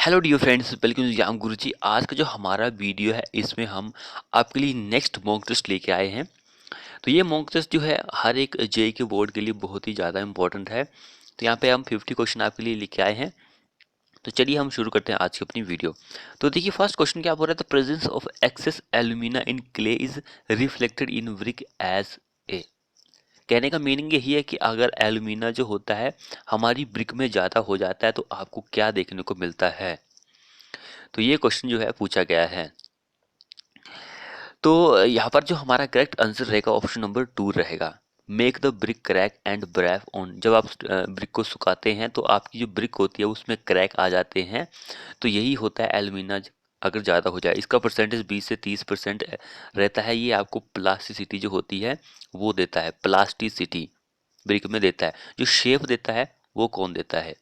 Hello dear friends, welcome to Jam Guruji. आज का जो हमारा वीडियो है इसमें हम आपके लिए नेक्स्ट मॉक टेस्ट लेके आए हैं। तो ये मॉक टेस्ट जो है हर एक जेई के बोर्ड के लिए बहुत ही ज़्यादा इंपॉर्टेंट है। तो यहाँ पे हम 50 क्वेश्चन आपके लिए लेके आए हैं। तो चलिए हम शुरू करते हैं आज की अपनी वीडियो। तो देखिए फर्स्ट क्वेश्चन क्या बोल रहा है, the presence of excess alumina in clay is reflected in brick as a. कहने का मीनिंग यही है कि अगर एल्यूमिना जो होता है हमारी ब्रिक में ज़्यादा हो जाता है तो आपको क्या देखने को मिलता है। तो ये क्वेश्चन जो है पूछा गया है। तो यहाँ पर जो हमारा करेक्ट आंसर रहेगा ऑप्शन नंबर 2 रहेगा। Make the brick crack and ब्रेफ ऑन। जब आप ब्रिक को सुखाते हैं तो आपकी जो ब्रिक होती है उसमें क्रैक आ जाते हैं। तो यही होता है एल्यूमिना अगर ज़्यादा हो जाए। इसका परसेंटेज 20 से 30% रहता है। ये आपको प्लास्टिसिटी जो होती है वो देता है। प्लास्टिसिटी ब्रिक में देता है। जो शेप देता है वो कौन देता है?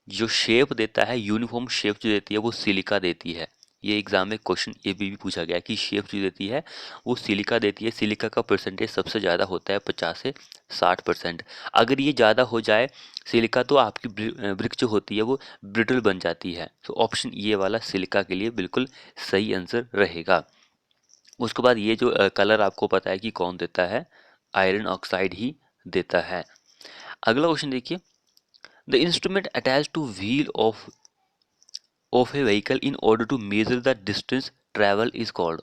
जो शेप देता है, यूनिफॉर्म शेप जो देती है वो सिलिका देती है। ये एग्जाम में क्वेश्चन ये भी पूछा गया कि शेप जो देती है वो सिलिका देती है। सिलिका का परसेंटेज सबसे ज़्यादा होता है 50 से 60%। अगर ये ज़्यादा हो जाए सिलिका तो आपकी ब्रिक जो होती है वो ब्रिटल बन जाती है। तो ऑप्शन ये वाला सिलिका के लिए बिल्कुल सही आंसर रहेगा। उसके बाद ये जो कलर आपको पता है कि कौन देता है, आयरन ऑक्साइड ही देता है। अगला क्वेश्चन देखिए, the instrument attach to wheel of a vehicle in order to measure the distance travel is called.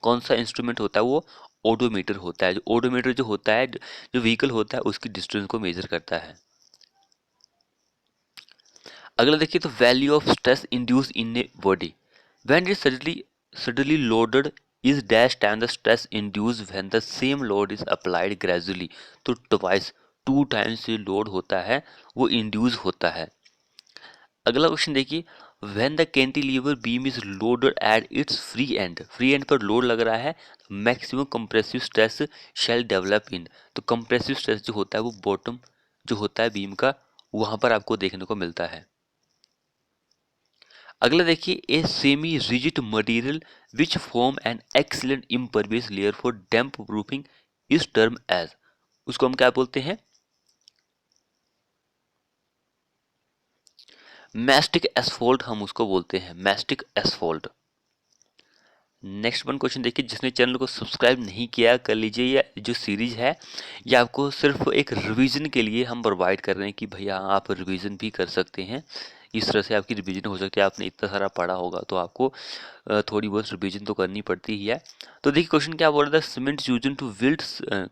कौन सा इंस्ट्रूमेंट होता है वो? ओडोमीटर होता है। जो ओडोमीटर जो होता है, जो व्हीकल होता है उसकी डिस्टेंस को मेजर करता है। अगला देखिए, तो value of stress induce in a body when it suddenly loaded is dash time the stress induce when the same load is applied gradually. तो ट्वाइस, 2 टाइम्स से लोड होता है वो इंड्यूस होता है। अगला क्वेश्चन देखिए, when the cantilever beam is loaded at its free end पर लोड लग रहा है, maximum compressive stress shall develop in. तो कंप्रेसिव स्ट्रेस जो होता है वो बॉटम जो होता है बीम का वहां पर आपको देखने को मिलता है। अगला देखिए, a semi rigid material which form an excellent impervious layer for damp proofing is term as. उसको हम क्या बोलते हैं? मैस्टिक एसफोल्ट हम उसको बोलते हैं। मैस्टिक एसफोल्ट। नेक्स्ट वन क्वेश्चन देखिए, जिसने चैनल को सब्सक्राइब नहीं किया कर लीजिए। ये जो सीरीज है ये आपको सिर्फ एक रिवीजन के लिए हम प्रोवाइड कर रहे हैं कि भैया आप रिवीजन भी कर सकते हैं। इस तरह से आपकी रिवीजन हो सकती है। आपने इतना सारा पढ़ा होगा तो आपको थोड़ी बहुत रिवीजन तो करनी पड़ती ही है। तो देखिए क्वेश्चन क्या बोल रहा था, cement used to build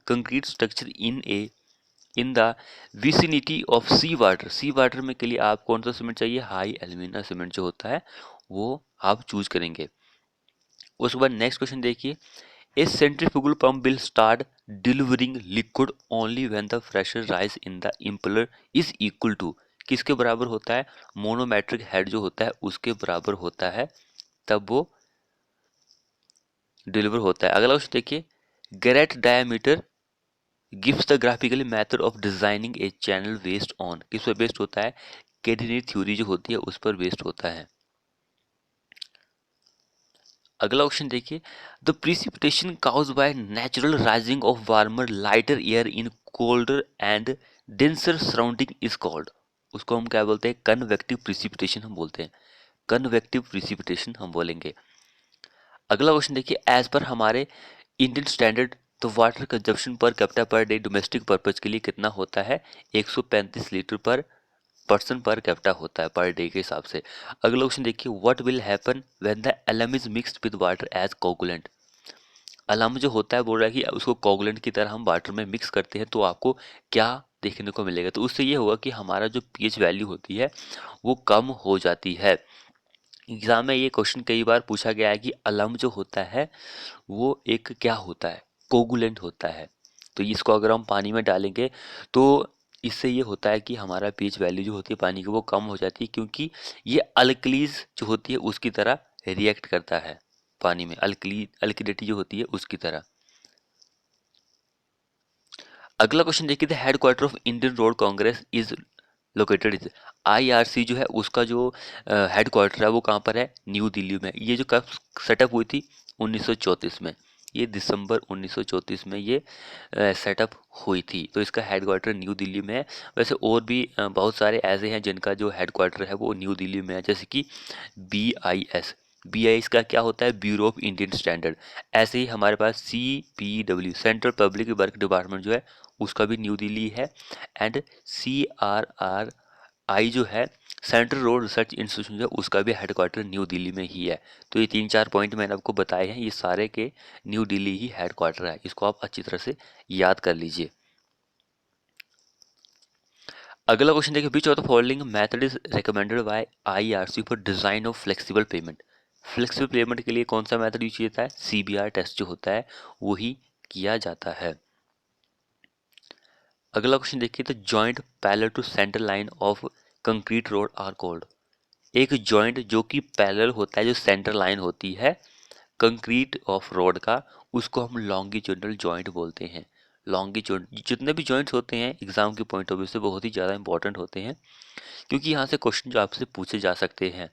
concrete structure in the vicinity of sea water. Sea water में के लिए आप कौन सा सीमेंट चाहिए? हाई एल्यूमिना सीमेंट जो होता है वो आप चूज करेंगे। उसके बाद नेक्स्ट क्वेश्चन देखिए, a centrifugal pump will start delivering liquid only when the pressure rise in the impeller is equal to. किसके बराबर होता है? मोनोमेट्रिक हेड जो होता है उसके बराबर होता है, तब वो डिलीवर होता है। अगला क्वेश्चन देखिए, great diameter gives the graphically method of designing A channel based on. किस पर बेस्ड होता है? कैटेनरी थ्योरी जो होती है उस पर बेस्ड होता है। अगला क्वेश्चन देखिए, the precipitation caused by natural rising of warmer lighter air in colder and denser surrounding is called. उसको हम क्या बोलते हैं? कन्वेक्टिव प्रिसिपिटेशन हम बोलते हैं। कन्वेक्टिव प्रिसिपिटेशन हम बोलेंगे। अगला क्वेश्चन देखिए, एज पर हमारे इंडियन स्टैंडर्ड तो water consumption per capita per day domestic purpose के लिए कितना होता है? 135 लीटर पर पर्सन पर कैपिटा होता है पर डे के हिसाब से। अगला क्वेश्चन देखिए, what will happen when the alum is mixed with water as coagulant. Alum जो होता है बोल रहा है कि उसको कोगुलेंट की तरह हम वाटर में मिक्स करते हैं तो आपको क्या देखने को मिलेगा? तो उससे ये होगा कि हमारा जो पीएच वैल्यू होती है वो कम हो जाती है। एग्जाम में ये क्वेश्चन कई बार पूछा गया है कि अलम जो होता है वो एक क्या होता है? कोगुलेंट होता है। तो इसको अगर हम पानी में डालेंगे तो इससे ये होता है कि हमारा पीएच वैल्यू जो होती है पानी की वो कम हो जाती है, क्योंकि ये अल्कलीज जो होती है उसकी तरह रिएक्ट करता है पानी में। अल्किलिटी जो होती है उसकी तरह। अगला क्वेश्चन देखिए, the headquarter of Indian road Congress is located is. IRC जो है उसका जो हेडक्वार्टर है वो कहाँ पर है? न्यू दिल्ली में। ये जो कब सेटअप हुई थी? 1934 में। ये दिसंबर 1934 में ये सेटअप हुई थी। तो इसका हेडक्वार्टर न्यू दिल्ली में है। वैसे और भी बहुत सारे ऐसे हैं जिनका जो हेडक्वार्टर है वो न्यू दिल्ली में है, जैसे कि BIS। BIS का क्या होता है? Bureau of Indian standard. ऐसे ही हमारे पास CPW central public work department जो है उसका भी न्यू दिल्ली है। एंड CRRI जो है सेंट्रल रोड रिसर्च इंस्टीट्यूशन जो है उसका भी हेडक्वार्टर न्यू दिल्ली में ही है। तो ये 3-4 पॉइंट मैंने आपको बताए हैं, ये सारे के न्यू दिल्ली ही हेडक्वार्टर है। इसको आप अच्छी तरह से याद कर लीजिए। अगला क्वेश्चन देखिए, which of the following method is recommended by IRC for design of flexible pavement. Flexible pavement के लिए कौन सा मेथड यूज किया जाता है? CBR टेस्ट जो होता है वही किया जाता है। अगला क्वेश्चन देखिए, तो joint parallel to centre line of concrete road are called. एक जॉइंट जो कि पैरेलल होता है, जो सेंटर लाइन होती है कंक्रीट ऑफ रोड का, उसको हम लॉन्गिट्यूडनल जॉइंट बोलते हैं। लॉन्गिट्यूड जितने भी जॉइंट्स होते हैं एग्जाम के पॉइंट ऑफ व्यू से बहुत ही ज़्यादा इंपॉर्टेंट होते हैं, क्योंकि यहाँ से क्वेश्चन जो आपसे पूछे जा सकते हैं।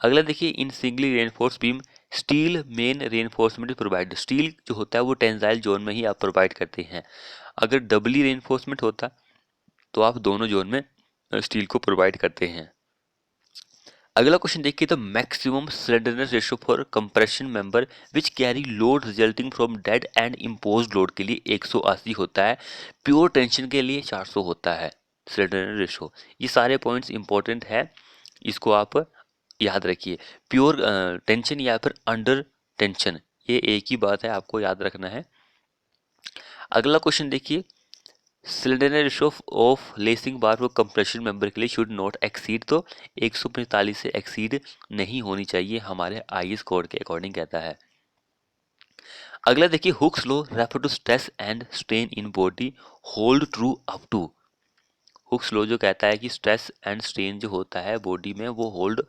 अगला देखिए, in singly reinforce beam steel main reinforcement provide. Steel जो होता है वो टेंसाइल जोन में ही आप प्रोवाइड करते हैं। अगर डबली रेनफोर्समेंट होता तो आप दोनों जोन में स्टील को प्रोवाइड करते हैं। अगला क्वेश्चन देखिए, तो maximum slenderness ratio for compression member which carry load resulting from dead and imposed load के लिए 180 होता है। प्योर टेंशन के लिए 400 होता है स्लेंडरनेस रेशियो। ये सारे पॉइंट्स इंपॉर्टेंट है, इसको आप याद रखिए। प्योर टेंशन या फिर अंडर टेंशन, ये एक ही बात है, आपको याद रखना है। अगला क्वेश्चन देखिए, cylinder ratio of lacing bar वो कंप्रेशन मेंबर के लिए शुड नॉट एक्सीड, तो 145 से एक्सीड नहीं होनी चाहिए हमारे IS कोड के अकॉर्डिंग कहता है। अगला देखिए, Hooke's law refer to stress and strain in body hold true up to. Hooke's law जो कहता है कि स्ट्रेस एंड स्ट्रेन जो होता है बॉडी में वो hold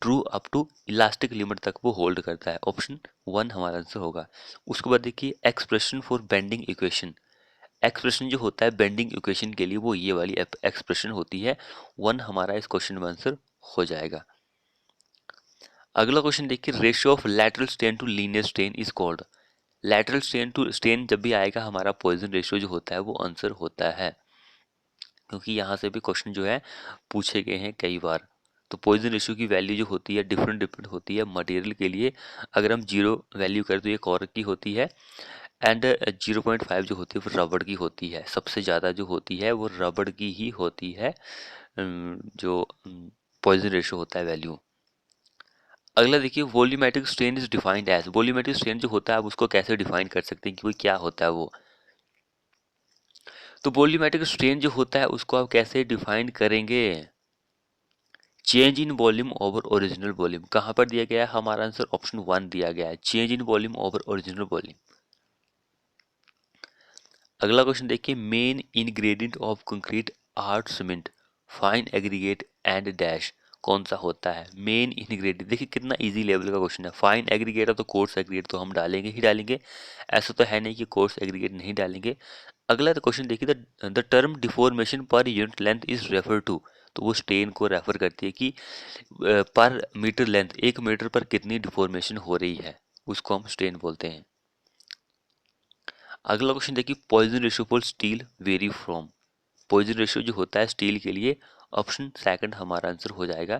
true up to elastic limit तक वो होल्ड करता है। ऑप्शन 1 हमारा आंसर होगा। उसके बाद देखिए, expression for bending equation. Expression जो होता है बेंडिंग इक्वेशन के लिए वो ये वाली एक्सप्रेशन होती है। 1 हमारा इस क्वेश्चन में आंसर हो जाएगा। अगला क्वेश्चन देखिए, ratio of lateral strain to linear strain is called. Lateral strain to strain जब भी आएगा हमारा पॉइजन रेशियो जो होता है वो आंसर होता है, क्योंकि यहाँ से भी क्वेश्चन जो है पूछे गए हैं कई बार। तो पॉइजन रेशियो की वैल्यू जो होती है डिफरेंट डिफरेंट होती है मटेरियल के लिए। अगर हम 0 वैल्यू करें तो ये कॉर्क की होती है, एंड 0.5 जो होती है वो रबड़ की होती है। सबसे ज़्यादा जो होती है वो रबड़ की ही होती है, जो पॉइजन रेशियो होता है वैल्यू। अगला देखिए, volumetric strain is defined as. Volumetric strain जो होता है आप उसको कैसे डिफाइन कर सकते हैं कि वो क्या होता है वो। तो वॉल्यूमेट्रिक स्ट्रेन जो होता है उसको आप कैसे डिफाइन करेंगे? Change in volume over original volume. कहाँ पर दिया गया है? हमारा आंसर ऑप्शन 1 दिया गया है, change in volume over original volume. अगला क्वेश्चन देखिए, main ingredient of concrete art cement fine aggregate and dash कौन सा होता है? मेन इंग्रेडिएंट देखिए कितना इजी लेवल का क्वेश्चन है। फाइन एग्रीगेट है तो कोर्स एग्रीगेट तो हम डालेंगे ही डालेंगे, ऐसा तो है नहीं कि कोर्स एग्रीगेट नहीं डालेंगे। अगला क्वेश्चन देखिए, the term deformation per unit length is refer to. तो वो स्ट्रेन को रेफर करती है कि पर मीटर लेंथ, 1 मीटर पर कितनी डिफॉर्मेशन हो रही है, उसको हम स्ट्रेन बोलते हैं। अगला क्वेश्चन देखिए, Poisson ratio for steel very from. Poisson ratio जो होता है स्टील के लिए ऑप्शन सेकंड हमारा आंसर हो जाएगा।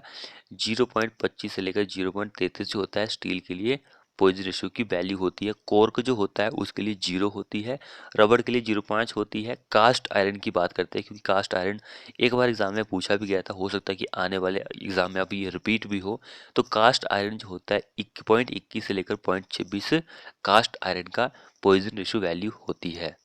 0.25 से लेकर 0.33 जो होता है स्टील के लिए पॉइजन रेशियो की वैल्यू होती है। कोर्क जो होता है उसके लिए 0 होती है, रबड़ के लिए 0.5 होती है। कास्ट आयरन की बात करते हैं, क्योंकि कास्ट आयरन एक बार एग्जाम में पूछा भी गया था, हो सकता है कि आने वाले एग्जाम में अभी ये रिपीट भी हो। तो कास्ट आयरन जो होता है 1.21 से लेकर 0.26 कास्ट आयरन का पॉइजन रेशियो वैल्यू होती है।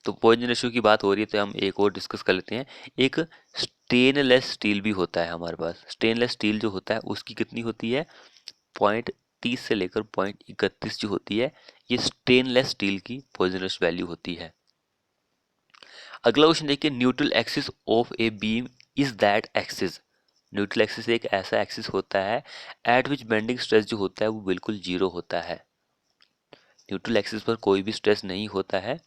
तो पॉइजन रेशियो की बात हो रही है तो हम एक और डिस्कस कर लेते हैं। एक स्टेनलेस स्टील भी होता है हमारे पास। स्टेनलेस स्टील जो होता है उसकी कितनी होती है? 0.30 से लेकर 0.31 जो होती है, ये स्टेनलेस स्टील की पॉइजनस वैल्यू होती है। अगला क्वेश्चन देखिए, neutral axis of a beam is that axis. Neutral axis एक ऐसा एक्सिस होता है एट विच बेंडिंग स्ट्रेस जो होता है वो बिल्कुल 0 होता है। न्यूट्रल एक्सिस पर कोई भी स्ट्रेस नहीं होता है।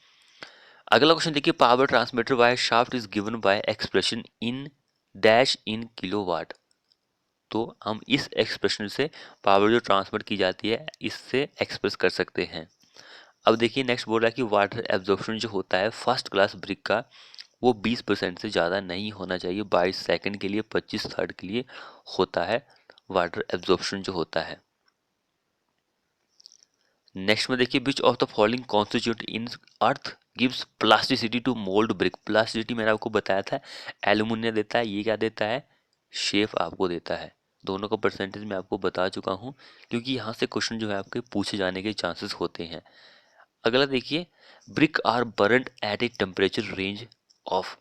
अगला क्वेश्चन देखिए, power transmitter wire shaft is given by expression in dash in kilowatt. तो हम इस एक्सप्रेशन से पावर जो ट्रांसफर की जाती है इससे एक्सप्रेस कर सकते हैं। अब देखिए नेक्स्ट बोल रहा है कि वाटर एब्जॉर्प्शन जो होता है फर्स्ट क्लास ब्रिक का वो 20% से ज़्यादा नहीं होना चाहिए। 22 सेकंड के लिए 25 थर्ड के लिए होता है वाटर एब्जॉर्प्शन जो होता है। नेक्स्ट में देखिए which of the following constituent in earth gives plasticity to mould brick. Plasticity मैंने आपको बताया था एल्यूमिनियम देता है, ये क्या देता है, शेप आपको देता है। दोनों का परसेंटेज मैं आपको बता चुका हूँ क्योंकि यहाँ से क्वेश्चन जो है आपके पूछे जाने के चांसेस होते हैं। अगला देखिए brick are burnt at a temperature range of.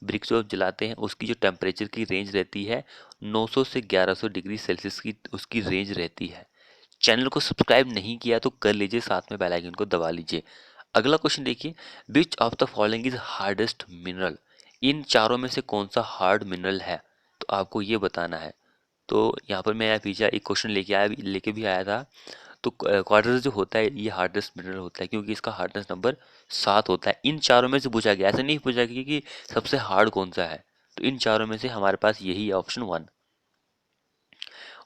Brick जो जलाते हैं उसकी जो टेम्परेचर की रेंज रहती है 900 से 1100 डिग्री सेल्सियस की उसकी रेंज रहती है। चैनल को सब्सक्राइब नहीं किया तो कर लीजिए, साथ में बेल आइकन को दबा लीजिए। अगला क्वेश्चन देखिए which of the following is hardest mineral. इन चारों में से कौन सा हार्ड मिनरल है, तो आपको ये बताना है। तो यहाँ पर मैं पीछे एक क्वेश्चन लेके भी आया था। तो क्वार्टज जो होता है ये हार्डेस्ट मिनरल होता है क्योंकि इसका हार्डनेस नंबर 7 होता है। इन चारों में से पूछा गया, ऐसा नहीं पूछा गया कि सबसे हार्ड कौन सा है, तो इन चारों में से हमारे पास यही है ऑप्शन 1।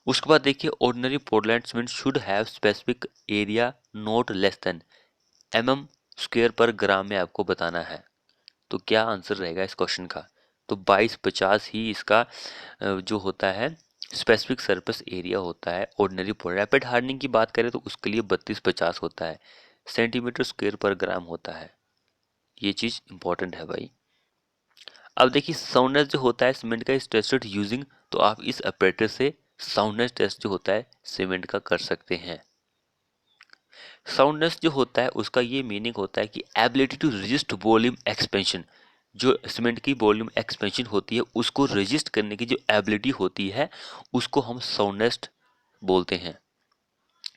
उसके बाद देखिए ordinary Portland cement should have specific area not less than mm² पर ग्राम में आपको बताना है। तो क्या आंसर रहेगा इस क्वेश्चन का, तो 2250 ही इसका जो होता है स्पेसिफिक सरफेस एरिया होता है ऑर्डिनरी पोर्टलैंड। रैपिड हार्डनिंग की बात करें तो उसके लिए 3250 होता है, सेंटीमीटर स्क्वायर पर ग्राम होता है। ये चीज़ इंपॉर्टेंट है भाई। अब देखिए साउंडनेस जो होता है सीमेंट का इज टेस्टेड यूजिंग, तो आप इस ऑपरेटर से साउंडनेस टेस्ट जो होता है सीमेंट का कर सकते हैं। साउंडनेस जो होता है उसका ये मीनिंग होता है कि ability to resist volume expansion. जो सीमेंट की वॉल्यूम एक्सपेंशन होती है उसको रजिस्ट करने की जो एबिलिटी होती है उसको हम साउंडनेस बोलते हैं।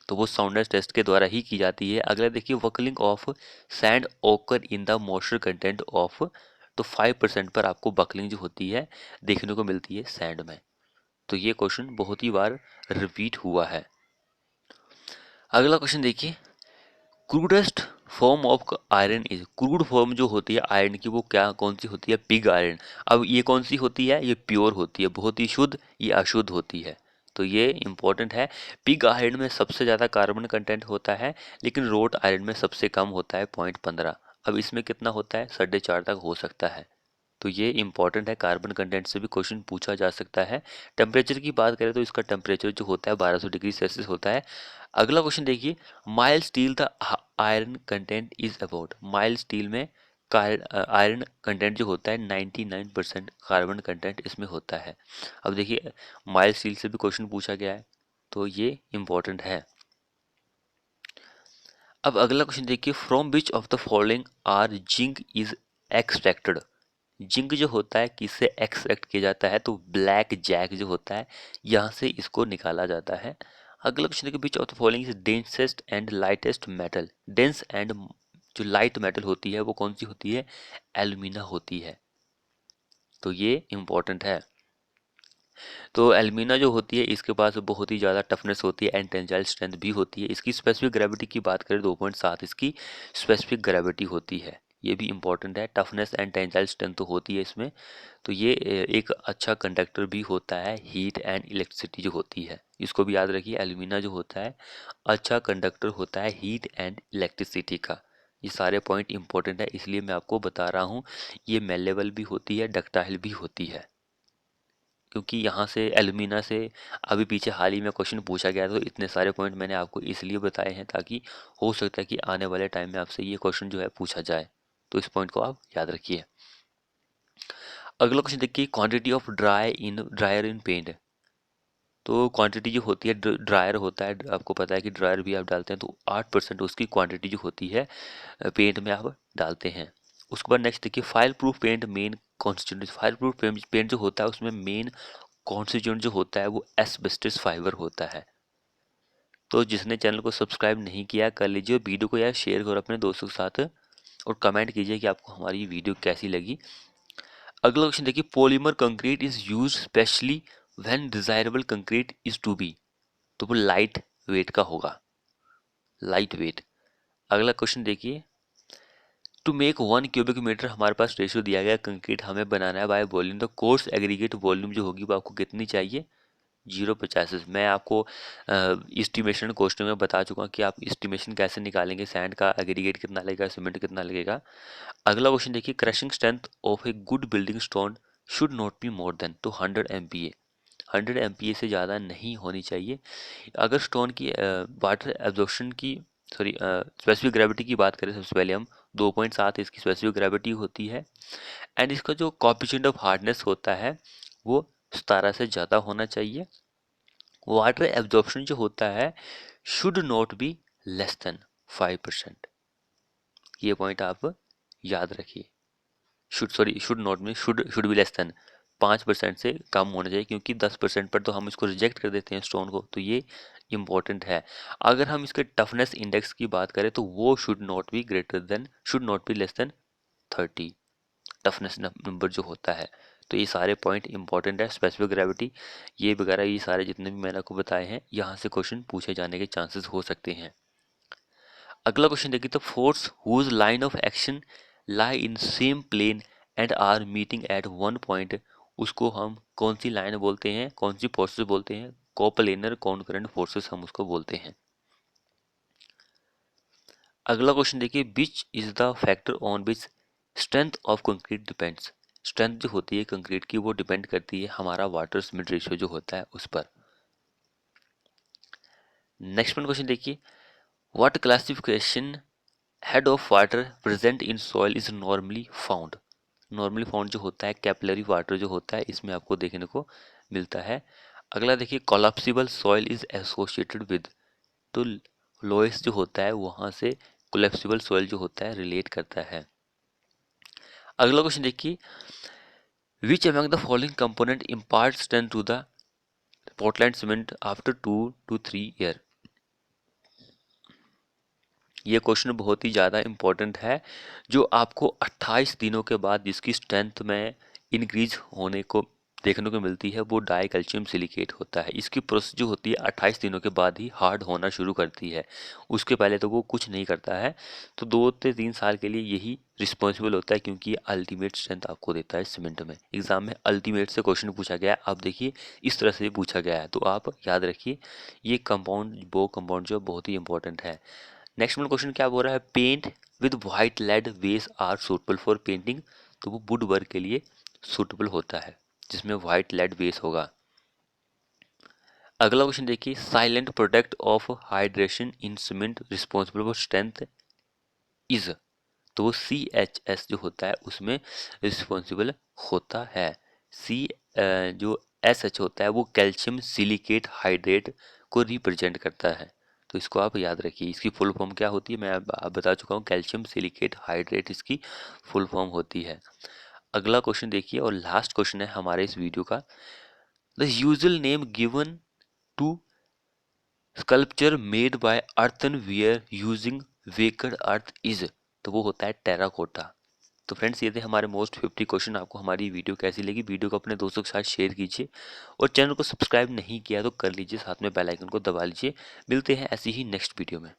तो वो साउंडनेस टेस्ट के द्वारा ही की जाती है। अगला देखिए वकलिंग ऑफ सैंड ओकर in the moisture content of, तो 5% पर आपको बकलिंग जो होती है देखने को मिलती है सैंड में। तो ये क्वेश्चन बहुत ही बार रिपीट हुआ है। अगला क्वेश्चन देखिए crudest form of iron is. Crude form जो होती है आयरन की वो क्या कौन सी होती है, पिग आयरन। अब ये कौन सी होती है, ये प्योर होती है, बहुत ही शुद्ध, ये अशुद्ध होती है। तो ये इंपॉर्टेंट है। पिग आयरन में सबसे ज़्यादा कार्बन कंटेंट होता है लेकिन रोट आयरन में सबसे कम होता है 0.15। अब इसमें कितना होता है 4.5 तक हो सकता है। तो ये इंपॉर्टेंट है, कार्बन कंटेंट से भी क्वेश्चन पूछा जा सकता है। टेम्परेचर की बात करें तो इसका टेम्परेचर जो होता है 1200 डिग्री सेल्सियस होता है। अगला क्वेश्चन देखिए mild steel the iron content is about. Mild steel में आयरन कंटेंट जो होता है 99% कार्बन कंटेंट इसमें होता है। अब देखिए माइल्ड स्टील से भी क्वेश्चन पूछा गया है तो ये इंपॉर्टेंट है। अब अगला क्वेश्चन देखिए from which of the following ore zinc is extracted. Zinc जो होता है किससे एक्सट्रैक्ट किया जाता है, तो ब्लैक जैक जो होता है यहाँ से इसको निकाला जाता है। अगला क्वेश्चन देखिए which of the following is densest and lightest metal. Dense and जो लाइट मेटल होती है वो कौन सी होती है, एल्यूमिना होती है। तो ये इंपॉर्टेंट है। तो एल्यूमिना जो होती है इसके पास बहुत ही ज़्यादा टफनेस होती है एंड टेंसाइल स्ट्रेंथ भी होती है। इसकी स्पेसिफिक ग्रेविटी की बात करें 2.7 इसकी स्पेसिफिक ग्रेविटी होती है। ये भी इंपॉर्टेंट है, टफनेस एंड टेंसाइल स्ट्रेंथ तो होती है इसमें। तो ये एक अच्छा कंडक्टर भी होता है हीट एंड इलेक्ट्रिसिटी जो होती है, इसको भी याद रखिए। एल्यूमिना जो होता है अच्छा कंडक्टर होता है हीट एंड इलेक्ट्रिसिटी का। ये सारे पॉइंट इंपॉर्टेंट है इसलिए मैं आपको बता रहा हूँ। ये मेलेबल भी होती है, डक्टाइल भी होती है, क्योंकि यहाँ से एल्यूमिना से अभी पीछे हाल ही में क्वेश्चन पूछा गया था। तो इतने सारे पॉइंट मैंने आपको इसलिए बताए हैं ताकि हो सकता है कि आने वाले टाइम में आपसे ये क्वेश्चन जो है पूछा जाए, तो इस पॉइंट को आप याद रखिए। अगला क्वेश्चन देखिए quantity of dryer in paint. तो क्वांटिटी जो होती है ड्रायर होता है, आपको पता है कि ड्रायर भी आप डालते हैं तो 8% उसकी क्वांटिटी जो होती है पेंट में आप डालते हैं। उसके बाद नेक्स्ट देखिए fire proof paint main constituent. Fire proof paint जो होता है उसमें मेन कॉन्स्टिट्यूंट जो होता है वो एस्बेस्टस फाइबर होता है। तो जिसने चैनल को सब्सक्राइब नहीं किया कर लीजिए, वीडियो को यार शेयर करो अपने दोस्तों के साथ और कमेंट कीजिए कि आपको हमारी वीडियो कैसी लगी। अगला क्वेश्चन देखिए polymer concrete is use specially when desirable concrete is to be. तो वो लाइट वेट का होगा, लाइट वेट। अगला क्वेश्चन देखिए टू मेक 1 क्यूबिक मीटर, हमारे पास रेशियो दिया गया कंक्रीट हमें बनाना है बाय वॉल्यूम। तो कोर्स एग्रीगेट वॉल्यूम जो होगी वो आपको कितनी चाहिए, 085। मैं आपको एस्टिमेशन क्वेश्चन में बता चुका हूँ कि आप एस्टिमेशन कैसे निकालेंगे, सैंड का एग्रीगेट कितना लगेगा, सीमेंट कितना लगेगा। अगला क्वेश्चन देखिए, crushing strength of a good building stone should not be more than, तो 100 MPa। 100 MPa से ज़्यादा नहीं होनी चाहिए। अगर स्टोन की वाटर एब्जॉर्प्शन की स्पेसिफिक ग्रेविटी की बात करें, सबसे पहले हम 2.7 इसकी स्पेसिफिक ग्रेविटी होती है, एंड इसका जो कोएफिशिएंट ऑफ हार्डनेस होता है वो 17 से ज़्यादा होना चाहिए। वाटर एब्जॉर्प्शन जो होता है should not be less than 5%। ये पॉइंट आप याद रखिए। शुड नॉट में शुड बी लेस देन 5% से कम होना चाहिए, क्योंकि 10% पर तो हम इसको रिजेक्ट कर देते हैं स्टोन को, तो ये इम्पोर्टेंट है। अगर हम इसके टफनेस इंडेक्स की बात करें तो वो should not be less than 30 toughness number जो होता है। तो ये सारे पॉइंट इंपॉर्टेंट है। स्पेसिफिक ग्रेविटी ये वगैरह, ये सारे जितने भी मैंने आपको बताए हैं, यहाँ से क्वेश्चन पूछे जाने के चांसेस हो सकते हैं। अगला क्वेश्चन देखिए, तो force whose line of action lie in same plane and are meeting at one point, उसको हम कौन सी लाइन बोलते हैं, कौन सी फोर्सेस बोलते हैं? कोप्लेनर कॉन्करेंट फोर्सेस हम उसको बोलते हैं। अगला क्वेश्चन देखिए, which is the factor on which strength of concrete depends. Strength जो होती है कंक्रीट की वो डिपेंड करती है हमारा वाटर सीमेंट रेशियो जो होता है उस पर। नेक्स्ट क्वेश्चन देखिए, what classification head of water present in soil is normally found. Normally found जो होता है कैपिलरी वाटर जो होता है, इसमें आपको देखने को मिलता है। अगला देखिए, collapsible soil is associated with, तो लोएस्ट जो होता है वहां से कोलैप्सिबल सॉइल जो होता है रिलेट करता है। अगला क्वेश्चन देखिए, which among the following component impart strength to the Portland cement after 2 to 3 year. ये क्वेश्चन बहुत ही ज़्यादा इम्पोर्टेंट है। जो आपको 28 दिनों के बाद जिसकी स्ट्रेंथ में इंक्रीज होने को देखने को मिलती है वो डाई कैल्शियम सिलिकेट होता है। इसकी प्रोसेस जो होती है 28 दिनों के बाद ही हार्ड होना शुरू करती है, उसके पहले तो वो कुछ नहीं करता है। तो 2 से 3 साल के लिए यही रिस्पॉन्सिबल होता है, क्योंकि ये अल्टीमेट स्ट्रेंथ आपको देता है सीमेंट में। एग्जाम में अल्टीमेट से क्वेश्चन पूछा गया है, आप देखिए इस तरह से पूछा गया है, तो आप याद रखिए ये कंपाउंड जो बहुत ही इंपॉर्टेंट है। नेक्स्ट क्वेश्चन क्या बोल रहा है, paint with white lead base are suitable for painting, तो वो वुड वर्क के लिए सूटेबल होता है जिसमें व्हाइट लेड बेस होगा। अगला क्वेश्चन देखिए, silent product of hydration in cement responsible for strength is, तो वो CHS जो होता है उसमें रिस्पॉन्सिबल होता है। सी जो SH होता है वो कैल्शियम सिलिकेट हाइड्रेट को रिप्रेजेंट करता है, तो इसको आप याद रखिए। इसकी फुल फॉर्म क्या होती है मैं आप बता चुका हूँ, कैल्शियम सिलिकेट हाइड्रेट इसकी फुल फॉर्म होती है। अगला क्वेश्चन देखिए और लास्ट क्वेश्चन है हमारे इस वीडियो का, the usual name given to sculpture made by earthenware using waked earth is, तो वो होता है टेराकोटा। तो फ्रेंड्स ये थे हमारे मोस्ट 50 क्वेश्चन। आपको हमारी वीडियो कैसी लगी, वीडियो को अपने दोस्तों के साथ शेयर कीजिए और चैनल को सब्सक्राइब नहीं किया तो कर लीजिए, साथ में बेल आइकन को दबा लीजिए। मिलते हैं ऐसी ही नेक्स्ट वीडियो में।